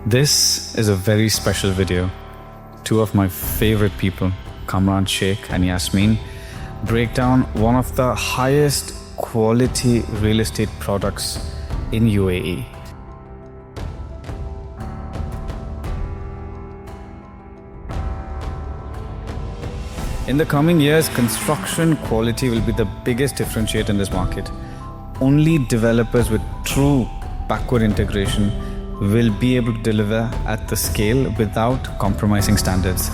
This is a very special video. Two of my favorite people, Kamran and Yasmin, break down one of the highest quality real estate products in UAE. In the coming years, construction quality will be the biggest differentiator in this market. Only developers with true backward integration will be able to deliver at the scale without compromising standards.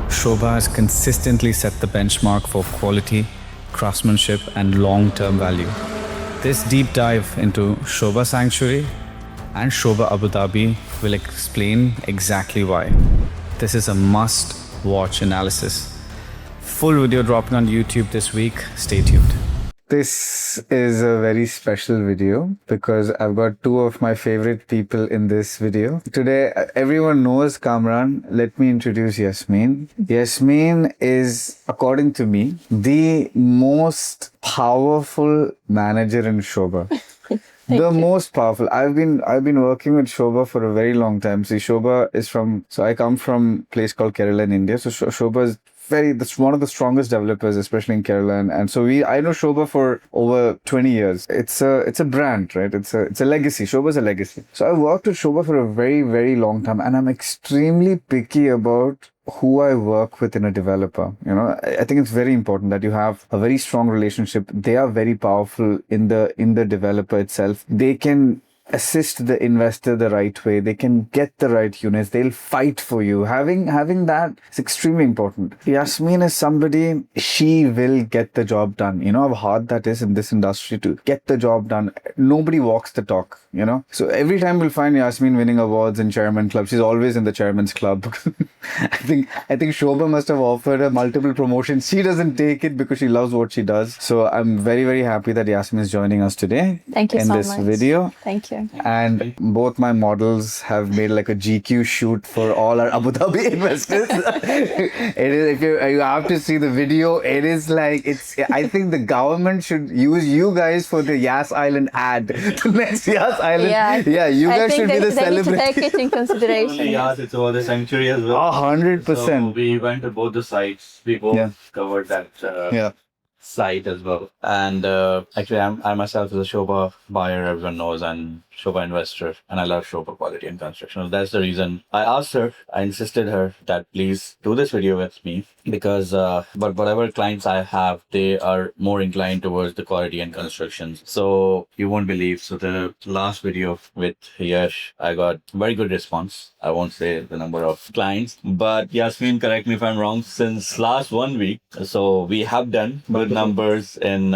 Sobha has consistently set the benchmark for quality, craftsmanship, and long-term value. This deep dive into Sobha Sanctuary and Sobha Abu Dhabi will explain exactly why. This is a must-watch analysis. Full video dropping on YouTube this week. Stay tuned. This is a very special video because I've got two of my favorite people in this video. Today, everyone knows Kamran. Let me introduce Yasmin. Yasmin is, according to me, the most powerful manager in Sobha. Most powerful. I've been working with Sobha for a very long time. See, Sobha is I come from a place called Kerala in India. So Sobha is that's one of the strongest developers, especially in Kerala, and so I know Sobha for over 20 years. It's a brand, right? It's a legacy. Sobha is a legacy. So I worked with Sobha for a very, very long time, and I'm extremely picky about who I work with in a developer. You know, I think it's very important that you have a very strong relationship. They are very powerful in the developer itself. They can assist the investor the right way. They can get the right units. They'll fight for you. Having that is extremely important. Yasmin is somebody, she will get the job done. You know how hard that is in this industry to get the job done. Nobody walks the talk, you know. So every time we'll find Yasmin winning awards in chairman club. She's always in the chairman's club. I think Sobha must have offered her multiple promotions. She doesn't take it because she loves what she does. So I'm very, very happy that Yasmin is joining us today. Thank you so much. In this video. Thank you. And both my models have made like a GQ shoot for all our Abu Dhabi investors. It is, if you have to see the video, it is like, I think the government should use you guys for the Yas Island ad. The next Yas Island. Yeah, you guys should be the celebrity. Need to take it in consideration. Only Yas, it's over the sanctuary as well. 100%. So we went to both the sites. We both covered that site as well. And actually, I myself is a Sobha buyer, everyone knows, and Sobha investor, and I love Sobha quality and construction. That's the reason I asked her, I insisted her that please do this video with me because but whatever clients I have, they are more inclined towards the quality and constructions. So you won't believe. So the last video with Yash, I got very good response. I won't say the number of clients, but Yasmin, correct me if I'm wrong, since last 1 week, so we have done good numbers in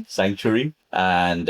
Sanctuary. And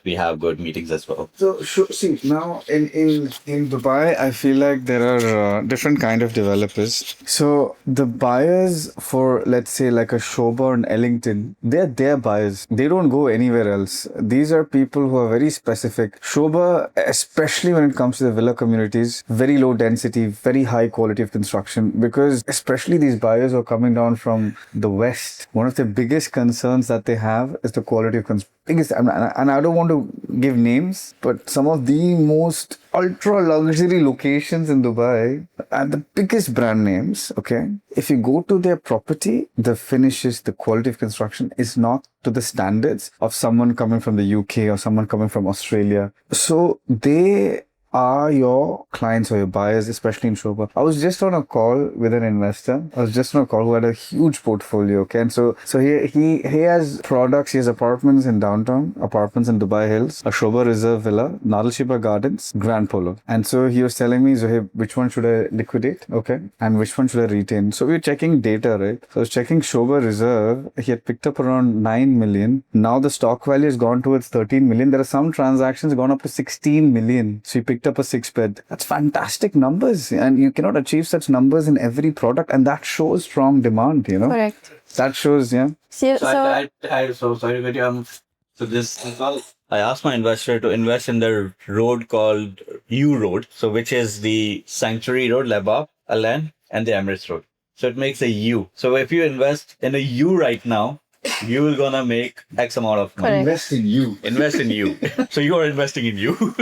we have good meetings as well. So see, now in Dubai, I feel like there are different kind of developers. So the buyers for, let's say, like a Sobha and Ellington, they're their buyers. They don't go anywhere else. These are people who are very specific. Sobha, especially when it comes to the villa communities, very low density, very high quality of construction, because especially these buyers who are coming down from the West, one of the biggest concerns that they have is the quality of construction. And I don't want to give names, but some of the most ultra luxury locations in Dubai and the biggest brand names, okay, if you go to their property, the finishes, the quality of construction is not to the standards of someone coming from the UK or someone coming from Australia. So they are your clients or your buyers, especially in Sobha. I was just on a call with an investor. Who had a huge portfolio. Okay, and so he has products. He has apartments in downtown, apartments in Dubai Hills, a Sobha Reserve Villa, Nadal Shiba Gardens, Grand Polo. And so he was telling me, Zohaib, which one should I liquidate? Okay, and which one should I retain? So we were checking data, right? So I was checking Sobha Reserve. He had picked up around 9 million. Now the stock value has gone towards 13 million. There are some transactions gone up to 16 million. So he picked up a 6-bed. That's fantastic numbers, and you cannot achieve such numbers in every product, and that shows strong demand, you know. Correct. That shows, yeah. So sorry, but so this as well. I asked my investor to invest in the road called U Road, so which is the Sanctuary Road, Lebab, Alan, and the Emirates Road. So it makes a U. So if you invest in a U right now, you will gonna make X amount of money. Correct. Invest in you. Invest in you. So you are investing in you.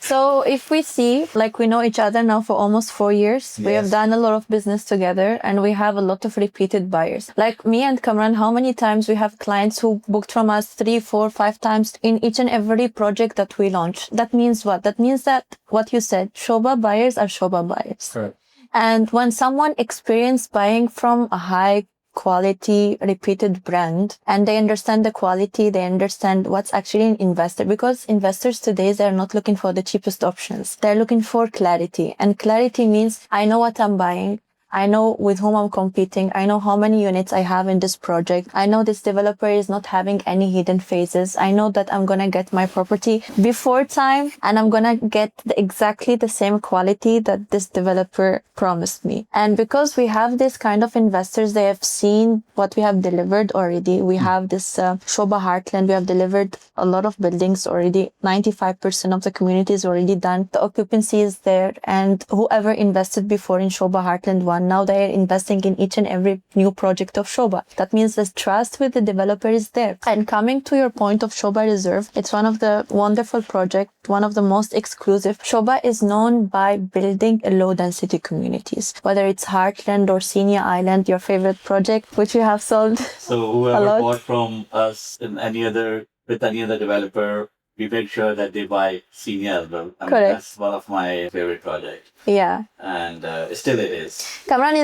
So if we see, like we know each other now for almost 4 years, we have done a lot of business together and we have a lot of repeated buyers. Like me and Kamran, how many times we have clients who booked from us 3, 4, 5 times in each and every project that we launch. That means what? That means that what you said, Sobha buyers are Sobha buyers. Correct. And when someone experienced buying from a high quality repeated brand and they understand the quality, they understand what's actually an investor, because investors today, they're not looking for the cheapest options. They're looking for clarity, and clarity means I know what I'm buying. I know with whom I'm competing. I know how many units I have in this project. I know this developer is not having any hidden phases. I know that I'm going to get my property before time and I'm going to get exactly the same quality that this developer promised me. And because we have this kind of investors, they have seen what we have delivered already. We have this Sobha Hartland. We have delivered a lot of buildings already. 95% of the community is already done. The occupancy is there. And whoever invested before in Sobha Hartland 1, now they are investing in each and every new project of Sobha. That means the trust with the developer is there. And coming to your point of Sobha Reserve, it's one of the wonderful projects, one of the most exclusive. Sobha is known by building low density communities, whether it's Heartland or Senior Island, your favorite project, which we have sold. So whoever bought from us in with any other developer, we make sure that they buy Senior as well. Correct. That's one of my favorite projects. Yeah. And still it is. Kamran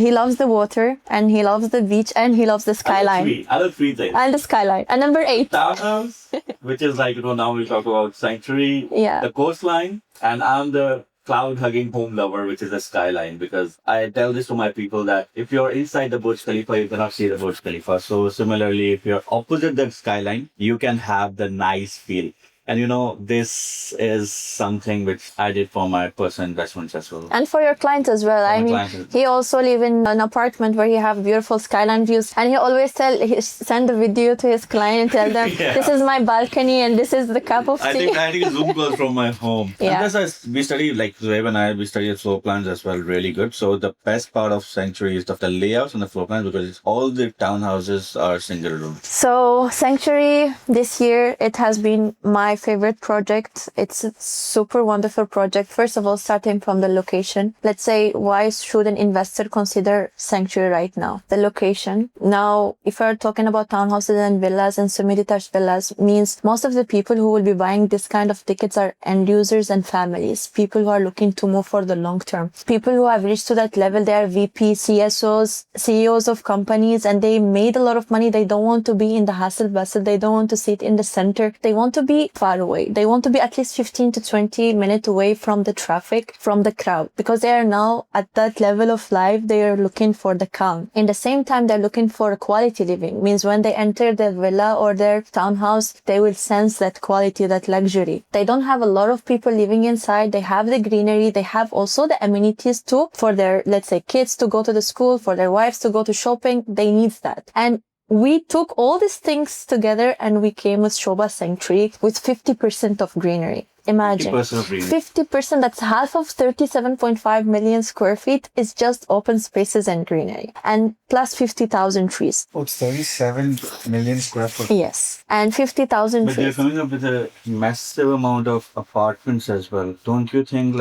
he loves the water and he loves the beach and he loves the skyline. I love three things. And the skyline. And number 8. Townhouse, which is like, now we talk about Sanctuary, Yeah. the coastline, and I'm the cloud-hugging home lover, which is the skyline, because I tell this to my people that if you're inside the Burj Khalifa, you cannot see the Burj Khalifa. So similarly, if you're opposite the skyline, you can have the nice feel. And this is something which I did for my personal investments as well. And for your clients as well. I mean, he also live in an apartment where he have beautiful skyline views. And he always send a video to his client and tell them, this is my balcony and this is the cup of tea. I think Zoom calls from my home. Yeah. And plus we study, like Zohaib and I, we studied floor plans as well, really good. So the best part of Sanctuary is the layouts and the floor plans, because all the townhouses are single room. So Sanctuary, this year, it has been my favorite project. It's a super wonderful project. First of all, starting from the location. Let's say, why should an investor consider Sanctuary right now? The location. Now, if we're talking about townhouses and villas and semi-detached villas, means most of the people who will be buying this kind of tickets are end users and families. People who are looking to move for the long term. People who have reached to that level, they are VP, CSOs, CEOs of companies, and they made a lot of money. They don't want to be in the hustle bustle. They don't want to sit in the center. They want to be far away. They want to be at least 15 to 20 minutes away from the traffic, from the crowd, because they are now at that level of life. They are looking for the calm. In the same time, they're looking for a quality living. Means when they enter their villa or their townhouse, they will sense that quality, that luxury. They don't have a lot of people living inside. They have the greenery. They have also the amenities too for their, let's say, kids to go to the school, for their wives to go to shopping. They need that. And we took all these things together and we came with Sobha Sanctuary with 50% of greenery. Imagine 50%, that's half of 37.5 million square feet is just open spaces and greenery, and plus 50,000 trees. Oh, it's 37 million square foot. Yes, and 50,000 trees. But they're coming up with a massive amount of apartments as well. Don't you think,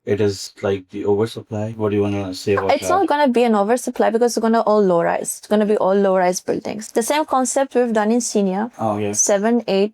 it is like the oversupply? What do you want to say about that? It's not going to be an oversupply because it's going to all low-rise. It's going to be all low-rise buildings. The same concept we've done in Senior. Oh, yeah. 7, 8.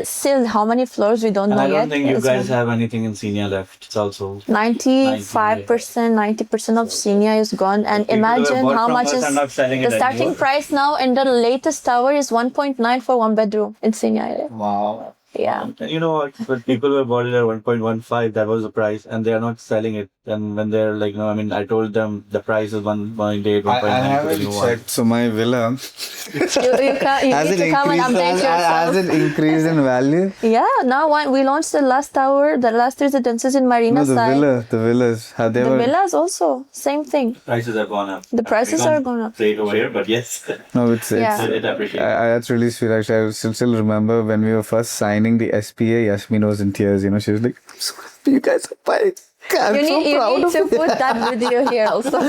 Still, how many floors we don't know I don't yet. think you guys have anything in Senior left. It's also 95%, 90% of Senior is gone. And imagine how much is the starting price now, and the latest tower is 1.9 for 1 bedroom in Senior. Wow. Yeah. And you know what? But people were bought it at 1.15. That was the price, and they are not selling it. And when they're like, I told them the price is 1.8, 1.9. I haven't checked. So my villa you need to come and update yourself. Has it increased in value? Yeah. Now we launched the last tower, the last residences in Marina side. The villas. The villas also same thing. Prices have gone up. The prices are going up. Say it over here, but yes. No, it's appreciated. That's really sweet. Actually, I still remember when we were first signing the SPA. Yasmin was in tears. She was like, "I'm so happy you guys are buying." You need to put that video here also.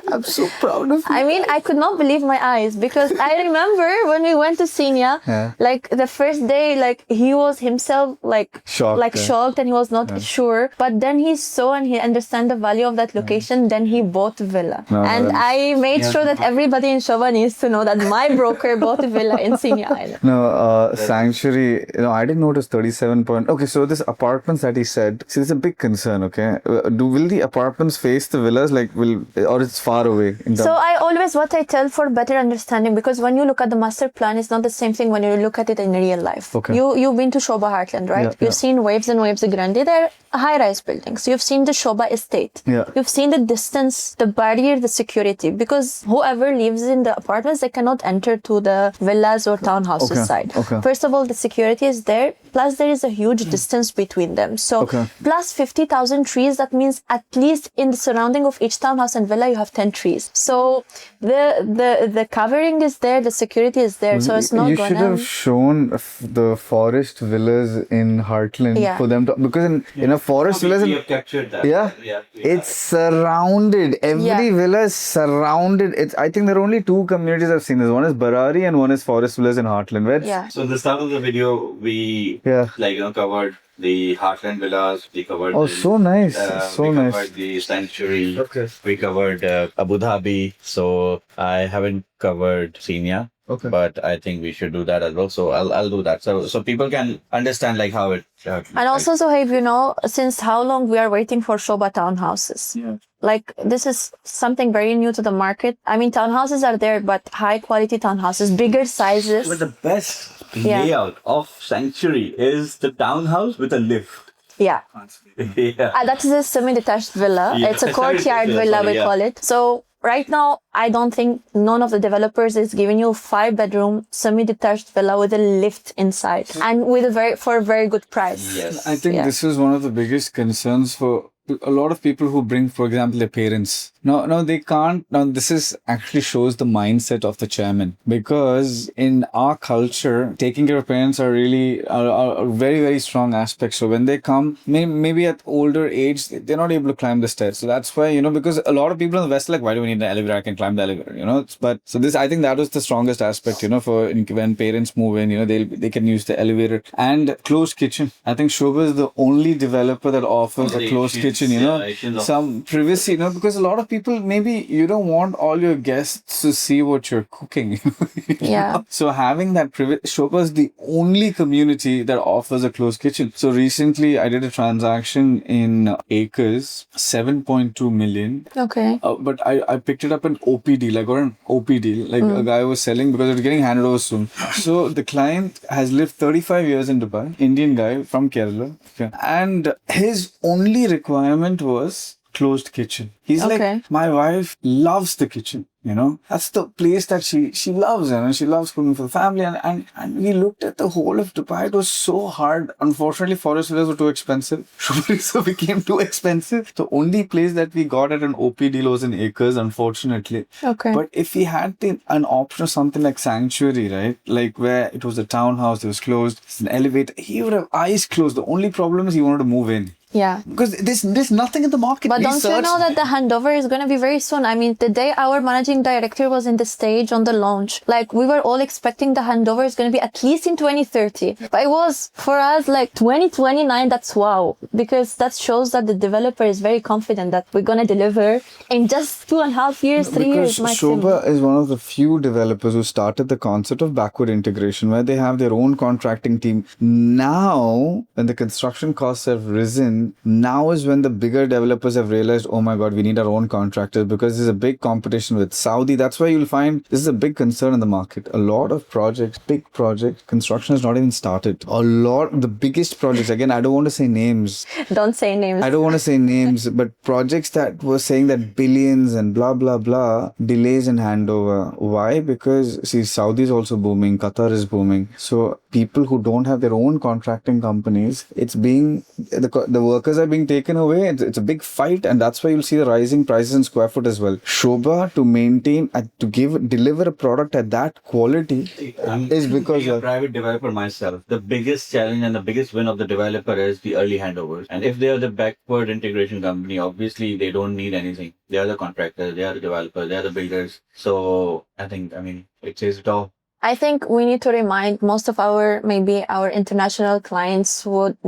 I'm so proud of you. I mean, I could not believe my eyes because I remember when we went to Senia, like the first day, like he was himself like shocked and he was not sure. But then he saw and he understand the value of that location. Then he bought a villa. And I made sure that everybody in Sobha needs to know that my broker bought a villa in Senia Island. No, Sanctuary, I didn't notice 37 point. Okay, so this apartments that he said, see, there's a big concern, okay? Will the apartments face the villas, or it's far away? So I always, what I tell for better understanding, because when you look at the master plan, it's not the same thing when you look at it in real life. Okay. You've been to Sobha Hartland, right? You've seen waves and waves grande. They're high-rise buildings. You've seen the Sobha estate. You've seen the distance, the barrier, the security, because whoever lives in the apartments, they cannot enter to the villas or townhouses side. First of all, the security is there, plus there is a huge distance between them. So plus 50,000 trees, that means at least in the surrounding of each townhouse and villa, you have 10 trees. So the covering is there, the security is there. So it's not You should have shown the forest villas in Heartland for them to, because in a forest villas, we have captured that. It's surrounded. Every villa is surrounded. I think there are only two communities I've seen this. One is Barari and one is forest villas in Heartland. So in the start of the video, we covered the Heartland villas. We covered so nice. We covered the Sanctuary. We covered Abu Dhabi. So I haven't covered Senia. But I think we should do that as well. So I'll do that. So people can understand how it. And also, Zohaib, since how long we are waiting for Sobha townhouses. This is something very new to the market. I mean, townhouses are there, but high quality townhouses, bigger sizes. But the best layout of Sanctuary is the townhouse with a lift. That is a semi-detached villa. It's a courtyard villa, we call it. So right now, I don't think none of the developers is giving you 5-bedroom semi-detached villa with a lift inside and with for a very good price. I think this is one of the biggest concerns for a lot of people who bring, for example, their parents. No, they can't. Now, this is actually shows the mindset of the chairman, because in our culture, taking care of parents are really a very, very strong aspect. So when they come, maybe at older age, they're not able to climb the stairs. So that's why, because a lot of people in the West are like, why do we need an elevator? I can climb the elevator, But so this, I think that was the strongest aspect, for when parents move in, they can use the elevator and closed kitchen. I think Sobha is the only developer that offers a closed kitchen. Some privacy, because a lot of people, maybe you don't want all your guests to see what you're cooking. So having that privacy, Sobha is the only community that offers a closed kitchen. So recently I did a transaction in Acres, 7.2 million. But I picked it up an OP deal. I got an OP deal. A guy was selling because it was getting handed over soon. So the client has lived 35 years in Dubai, Indian guy from Kerala. And his only requirement was closed kitchen. He's like, my wife loves the kitchen. That's the place that she loves, and she loves cooking for the family. And we looked at the whole of Dubai. It was so hard. Unfortunately, forest villas were too expensive. So became too expensive. The only place that we got at an OP deal was in Acres, unfortunately. But if we had an option of something like Sanctuary, right? Where it was a townhouse, it was closed, it's an elevator, he would have eyes closed. The only problem is he wanted to move in. Because there's nothing in the market. But don't you know that the handover is going to be very soon? I mean, the day our managing director was in the stage on the launch, we were all expecting the handover is going to be at least in 2030. But it was, for us, 2029, that's wow. Because that shows that the developer is very confident that we're going to deliver in just 2.5 years, 3 years maximum. Sobha is one of the few developers who started the concept of backward integration, where they have their own contracting team. Now, when the construction costs have risen, now is when the bigger developers have realized, oh my God, we need our own contractors, because there's a big competition with Saudi. That's why you'll find this is a big concern in the market. A lot of projects, big projects, construction has not even started. The biggest projects, again, I don't want to say names. Don't say names. I don't want to say names, but projects that were saying that billions and blah, blah, blah, delays in handover. Why? Because, see, Saudi is also booming, Qatar is booming. So people who don't have their own contracting companies, it's being, the workers are being taken away. It's a big fight, and that's why you'll see the rising prices in square foot as well. Sobha, to maintain, deliver a product at that quality is because being a private developer myself, the biggest challenge and the biggest win of the developer is the early handovers. And if they are the backward integration company, obviously they don't need anything. They are the contractors, they are the developers, they are the builders. So I mean, it says it all. I think we need to remind most of our international clients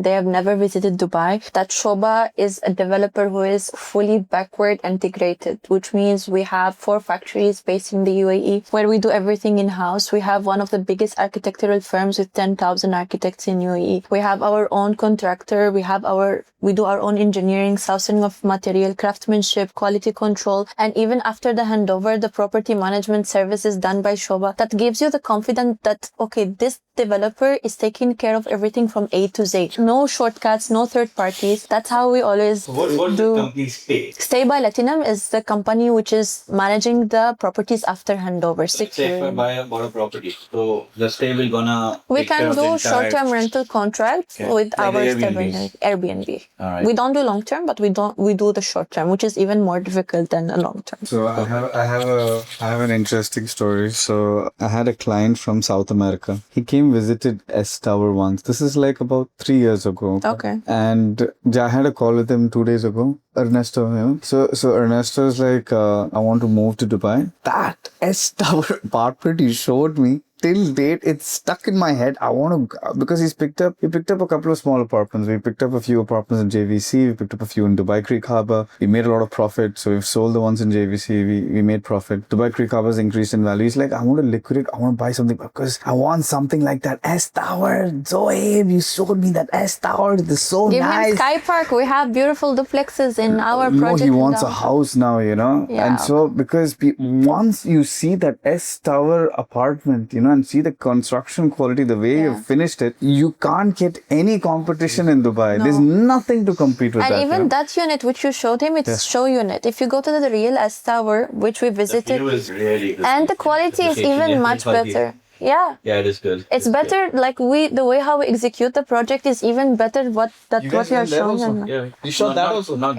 they have never visited Dubai, that Sobha is a developer who is fully backward integrated, which means we have 4 factories based in the UAE where we do everything in-house. We have one of the biggest architectural firms with 10,000 architects in UAE. We have our own contractor. We do our own engineering, sourcing of material, craftsmanship, quality control, and even after the handover, the property management service is done by Sobha. That gives you the confidence that, okay, this developer is taking care of everything from A to Z. No shortcuts, no third parties. That's how we always What do. The company Stay? Stay by Platinum is the company which is managing the properties after handover. Let's say if I buy a property, so the Stay will gonna... We can do short-term rental contracts with like our Airbnb. Airbnb. We don't do long-term, but we do the short-term, which is even more difficult than the long-term. So I have an interesting story. So I had a client from South America. He visited S Tower once. This is like about 3 years ago. Okay. And I had a call with him 2 days ago. Ernesto, you know? So Ernesto is like, I want to move to Dubai. That S Tower apartment he showed me, till date, it's stuck in my head. I want to, because he picked up a couple of small apartments. We picked up a few apartments in JVC. We picked up a few in Dubai Creek Harbour. We made a lot of profit. So we've sold the ones in JVC. We made profit. Dubai Creek Harbour has increased in value. He's like, I want to liquidate. I want to buy something because I want something like that. S Tower. Zohaib, you showed me that S Tower. It's so Give nice. him Sky Park. We have beautiful duplexes in our project. No, he wants a house now, you know. Yeah. And so because once you see that S Tower apartment, you know, and see the construction quality, the way you've finished it, you can't get any competition in Dubai. No. There's nothing to compete with. And that, even you know? that unit which you showed him, it's show unit. If you go to the Real S Tower, which we visited, The view is really good. and the quality is even much better. Yeah. Yeah, it is good. It's better. Good. Like the way how we execute the project is even better. What you are showing. Yeah, you shot that also. Not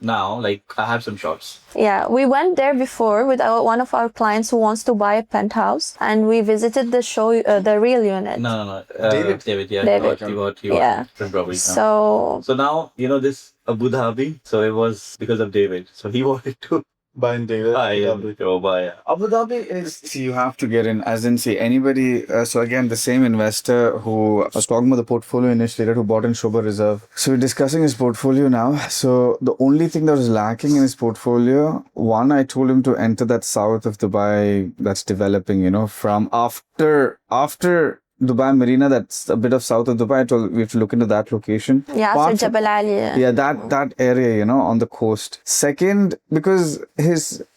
now. Like I have some shots. Yeah, we went there before with one of our clients who wants to buy a penthouse, and we visited the Real unit. No. David. Yeah. David. He got property. So now you know this Abu Dhabi. So it was because of David. So he wanted to. Abu Dhabi is, you have to get in, as in, anybody. So again, the same investor who was talking about the portfolio initiator who bought in Sobha Reserve. So we're discussing his portfolio now. So the only thing that was lacking in his portfolio, one, I told him to enter that south of Dubai that's developing, you know, from after Dubai Marina, that's a bit of south of Dubai. I told we have to look into that location. Yeah, so Jabal Ali. Yeah, that area, you know, on the coast. Second, because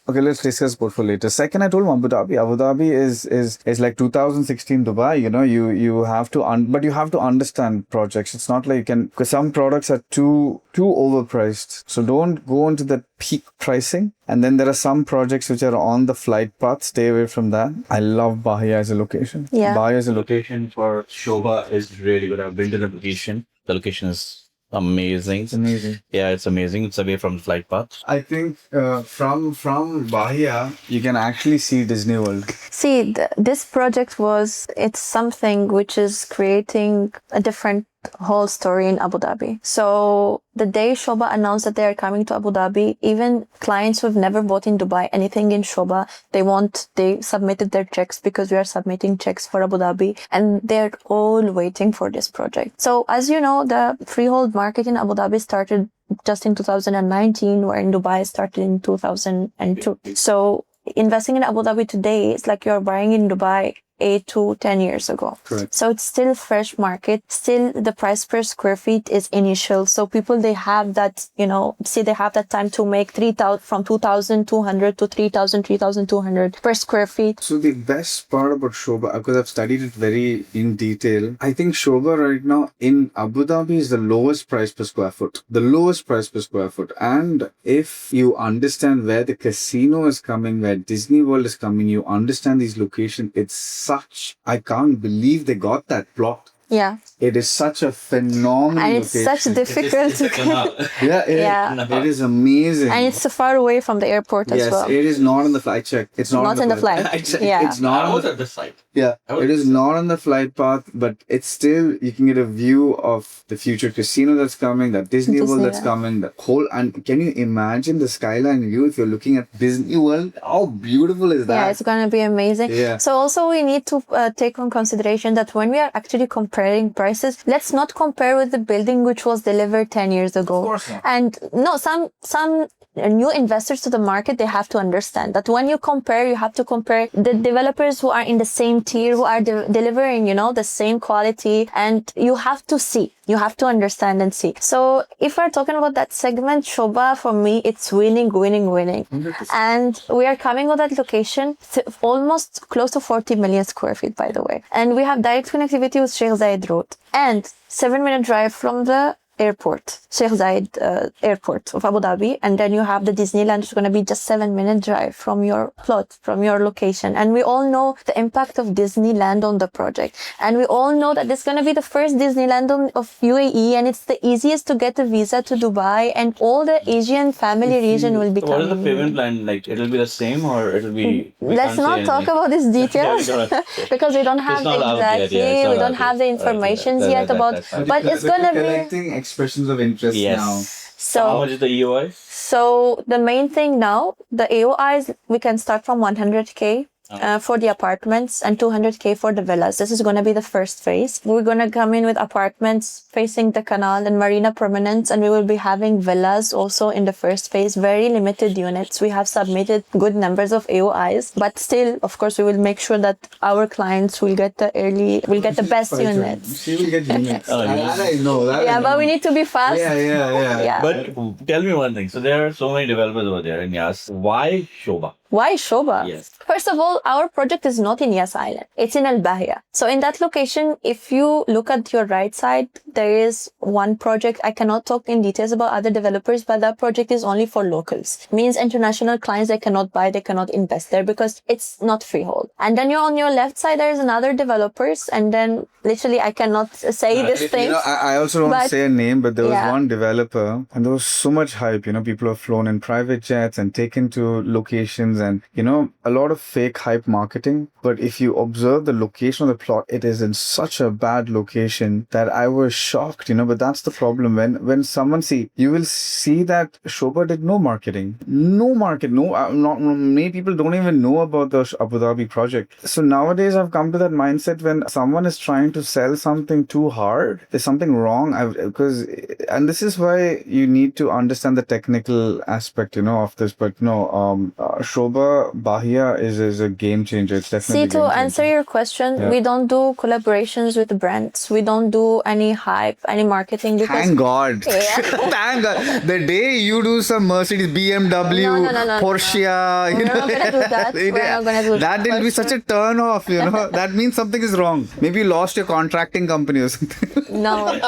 okay, let's discuss portfolio later. Second, I told him Abu Dhabi. Abu Dhabi is like 2016 Dubai. You know, you have to but you have to understand projects. It's not like because some products are too overpriced. So don't go into the peak pricing. And then there are some projects which are on the flight path. Stay away from that. I love Bahia as a location. Yeah. Bahia as a Location for Sobha is really good. I've been to the location. The location is amazing. It's amazing. Yeah, it's amazing. It's away from the flight path. I think from Bahia, you can actually see Disney World. See, this project it's something which is creating a different whole story in Abu Dhabi. So the day Sobha announced that they are coming to Abu Dhabi, even clients who've never bought in Dubai anything in Sobha, they submitted their checks because we are submitting checks for Abu Dhabi, and they're all waiting for this project. So as you know, the freehold market in Abu Dhabi started just in 2019, where in Dubai started in 2002. So investing in Abu Dhabi today is like you're buying in Dubai 8 to 10 years ago. Correct. So it's still fresh market. Still the price per square feet is initial. So people, they have that, they have that time to make 3,000 from 2,200 to 3,200 per square feet. So the best part about Sobha, because I've studied it very in detail, I think Sobha right now in Abu Dhabi is the lowest price per square foot. The lowest price per square foot. And if you understand where the casino is coming, where Disney World is coming, you understand these locations, it's I can't believe they got that plot. Yeah. It is such a phenomenal And it's location. such difficult to get. It is amazing. And it's so far away from the airport as well. Yes, it is not on the flight check. It's not, in the flight. Yeah. It's not I on was the, at the site. yeah, it is not on the flight path, but it's still, you can get a view of the future casino that's coming, the Disney World that's coming, the whole, and can you imagine the skyline view if you're looking at Disney World? How beautiful is that? Yeah, it's going to be amazing. Yeah. So also we need to take on consideration that when we are actually comparing prices, let's not compare with the building which was delivered 10 years ago. Of course not. And no, some new investors to the market, they have to understand that when you compare, you have to compare the developers who are in the same tier, who are delivering, the same quality, and you have to see. You have to understand and see. So if we're talking about that segment, Sobha, for me, it's winning. 100%. And we are coming with that location, almost close to 40 million square feet, by the way. And we have direct connectivity with Sheikh Zayed Road and 7-minute drive from the airport, Sheikh Zayed airport of Abu Dhabi. And then you have the Disneyland, which is going to be just 7-minute drive from your plot, from your location. And we all know the impact of Disneyland on the project. And we all know that this is going to be the first Disneyland of UAE, and it's the easiest to get a visa to Dubai, and all the Asian family region will be What is coming. the payment plan like? It'll be the same or it'll be... Let's not talk about these details because we don't have we don't have the information yet about, but it's going to be... collecting expressions of interest now. So how much is the EOI? So the main thing now, the AOIs, we can start from 100K. For the apartments and 200K for the villas. This is going to be the first phase. We're going to come in with apartments facing the canal and marina prominence, and we will be having villas also in the first phase. Very limited units. We have submitted good numbers of AOIs, but still, of course, we will make sure that our clients will get the best units. She will get units. I know that. Yeah, but we need to be fast. Yeah. But tell me one thing. So there are so many developers over there in Yas. Why Sobha? Why Sobha? Yes. First of all, our project is not in Yas Island. It's in Bahia. So in that location, if you look at your right side, there is one project. I cannot talk in details about other developers, but that project is only for locals. Means international clients, they cannot buy, they cannot invest there because it's not freehold. And then you're on your left side, there is another developers. And then literally, I cannot say this thing. I also don't want to say a name, but there was one developer and there was so much hype. People have flown in private jets and taken to locations and, a lot of fake hype marketing. But if you observe the location of the plot, it is in such a bad location that I was shocked, but that's the problem. When someone you will see that Sobha did no marketing. Many people don't even know about the Abu Dhabi project. So nowadays I've come to that mindset when someone is trying to sell something too hard, there's something wrong. And this is why you need to understand the technical aspect, of this. But no, Sobha Bahia is a game changer. It's definitely. See, to answer your question, we don't do collaborations with brands. We don't do any hype, any marketing. Because Thank God. Yeah. Thank God. The day you do some Mercedes, BMW, Porsche, we're not gonna do that. We're not gonna do that will be such a turn off. That means something is wrong. Maybe you lost your contracting company or something. No,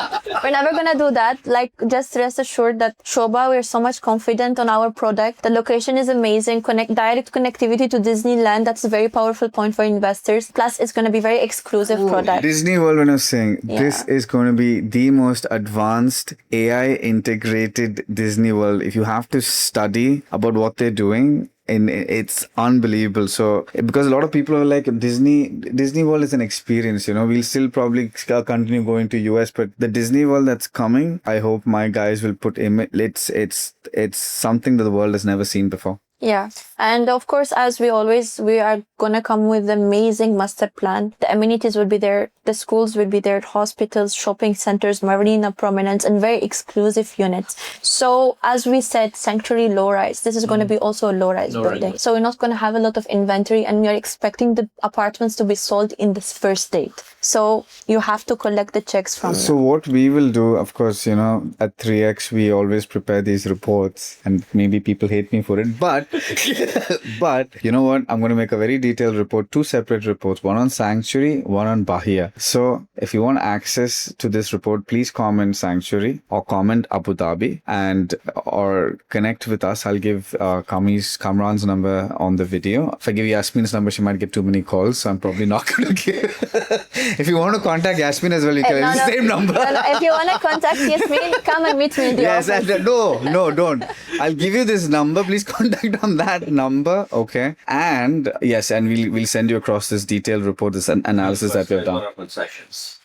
we're never gonna do that. Like, just rest assured that Sobha, we're so much confident on our product. The location is amazing. Direct connectivity to Disneyland. That's a very powerful point for investors. Plus, it's gonna be very exclusive product. Disney World, when I was saying, this is going to be the most advanced AI integrated Disney World. If you have to study about what they're doing, and it's unbelievable. So because a lot of people are like, Disney World is an experience, we'll still probably continue going to US, but the Disney World that's coming, I hope my guys will put it's something that the world has never seen before. Yeah. And of course, as we are going to come with an amazing master plan. The amenities will be there. The schools will be there. Hospitals, shopping centers, marina prominence, and very exclusive units. So as we said, Sanctuary low-rise. This is going to be also a low-rise building. So we're not going to have a lot of inventory, and we are expecting the apartments to be sold in this first date. So you have to collect the checks from So what we will do, of course, at 3X, we always prepare these reports, and maybe people hate me for it, but But you know what? I'm going to make a very detailed report, 2 separate reports, one on Sanctuary, one on Bahia. So if you want access to this report, please comment Sanctuary or comment Abu Dhabi and or connect with us. I'll give Kamran's number on the video. If I give Yasmin's number, she might get too many calls, so I'm probably not going to give. If you want to contact Yasmin as well, you can. It's the same number. No, if you want to contact Yasmin, come and meet me in the Yes, office. no, don't. I'll give you this number. Please contact on that number, okay? And yes, and we'll send you across this detailed report, this analysis that we've done.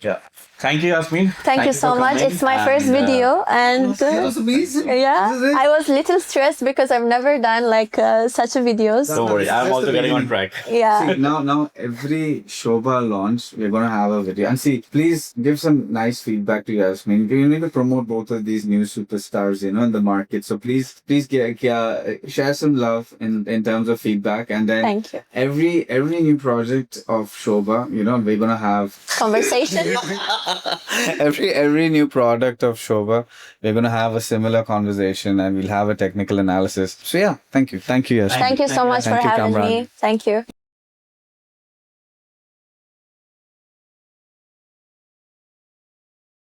Yeah. Thank you, Yasmin. Thank you so for much. coming. It's my first video, and It was amazing. yeah, I was a little stressed because I've never done like such a videos. Don't worry, I'm also getting on track. Yeah. See, now every Sobha launch, we're going to have a video. And see, please give some nice feedback to Yasmin. We need to promote both of these new superstars, in the market. So please share some love in terms of feedback. And then Thank you. every new project of Sobha, we're going to have Conversation. every new product of Sobha, we're going to have a similar conversation and we'll have a technical analysis. So yeah, thank you. Thank you, Yasmin. Thank you so much Thank for you, having Kamran. me. Thank you.